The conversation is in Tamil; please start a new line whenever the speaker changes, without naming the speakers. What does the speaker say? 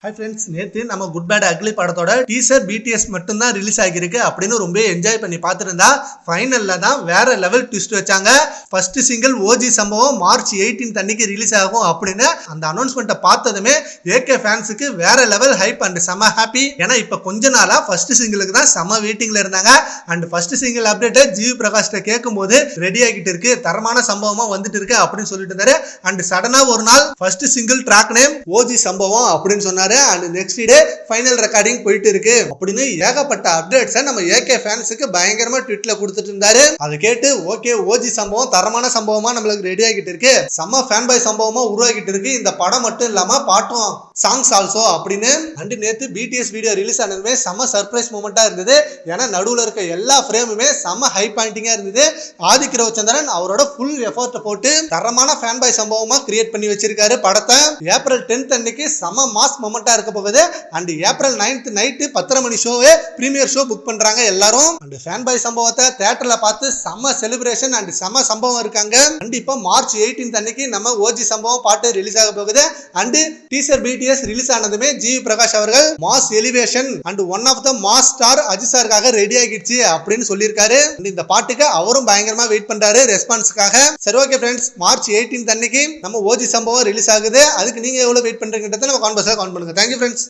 Hi friends, நேத்து நம்ம குட் பேட் அக்லி படத்தோட டீசர் BTS மட்டும் தான் ரிலீஸ் ஆகிருக்கு அப்படின்னு ரொம்ப என்ஜாய் பண்ணி பார்த்துருந்தா ஃபைனல்ல தான் வேற லெவல் ட்விஸ்ட் வச்சாங்க. ஃபர்ஸ்ட் சிங்கிள் ஓஜி சம்பவம் மார்ச் 18 அன்னைக்கு ரிலீஸ் ஆகும் அப்படின்னு அந்த அனௌன்ஸ்மெண்ட்டை பார்த்ததுமே AK ஃபேன்ஸுக்கு வேற லெவல் ஹைப் அண்ட் செம ஹாப்பி. ஏன்னா இப்போ கொஞ்ச நாளா ஃபர்ஸ்ட் சிங்கிளுக்கு தான் செம வெயிட்டிங்ல இருந்தாங்க. அண்ட் ஃபர்ஸ்ட் சிங்கிள் அப்டேட்டை ஜிவி பிரகாஷ்ட கேட்கும் போது ரெடி ஆகிட்டு இருக்கு, தரமான சம்பவமா வந்துட்டு இருக்கு அப்படின்னு சொல்லிட்டு இருந்தாரு. அண்ட் சடனா ஒரு நாள் first single track name OG Sambavam அப்படின்னு சொன்னாரு. And next day final recording போயிட்டு இருக்கு அப்படின்னு ஏகப்பட்ட அப்டேட்ஸை நம்ம AK ஃபேன்ஸுக்கு பயங்கரமா ட்விட்ல கொடுத்துட்டு இருந்தாரு. அதை கேட்டு ஓகே ஓஜி சம்பவம் தரமான சம்பவமா நம்மளுக்கு ரெடி ஆகிட்டு இருக்கு, செம்ம ஃபேன் பாய் சம்பவமா உருவாகிட்டு இருக்கு, இந்த படம் மட்டும் இல்லாம பாட்டும் சாங்ஸ் ஆல்சோ அப்படின்னு. அண்ட் நேத்து BTS வீடியோ ரிலீஸ் ஆனதுமே செம்ம சர்ப்ரைஸ் மூமெண்டா இருந்தது. ஏன்னா நடுவுல இருக்க எல்லா ஃப்ரேமுமே செம்ம ஹை பாயிண்டிங்கா இருந்தது. ஆதிக் ரவிச்சந்திரன் அவரோட ஃபுல் எஃபோர்ட் போட்டு தரமான ஃபேன் பாய் சம்பவமா கிரியேட் பண்ணி வச்சிருக்காரு படத்தை. ஏப்ரல் 10 அன்னைக்கு செம்ம மாஸ் மொமெண்டா இருக்க போகுது. அண்ட் ஏப்ரல் 9 நைட்டு 10:30 மணி ஷோவே பிரீமியர் ஷோ புக் பண்றாங்க எல்லாரும். அண்ட் ஃபேன் பாய் சம்பவத்தை தியேட்டர்ல பார்த்து செம்ம செலிப்ரேஷன் அண்ட் செம்ம சம்பவம் இருக்காங்க. அண்ட் இப்போ மார்ச் 18 அன்னைக்கு நம்ம ஓஜி சம்பவம் பாட்டு ரிலீஸ் ஆக போகுது. அண்ட் டீசர் BTS ரிலீஸ் ஆனதுமே ஜிவி பிரகாஷ் அவர்கள் mass elevation and one of the mass star Ajith சாருக்காக ரெடி ஆகிடுச்சு அப்படின்னு சொல்லியிருக்காரு. இந்த பாட்டுக்கு அவரும் பயங்கரமா வெயிட் பண்றாரு ரெஸ்பான்ஸ்க்காக. சரி ஓகே ஃப்ரெண்ட்ஸ், மார்ச் 18 அன்னைக்கு நம்ம ஓஜி சம்பவம் ரிலீஸ் ஆகுது. அதுக்கு நீங்க எவ்வளவு வெயிட் பண்றீங்கன்றத நம்ம கான்வர்சேஷன் பண்ணுங்க. Thank you friends.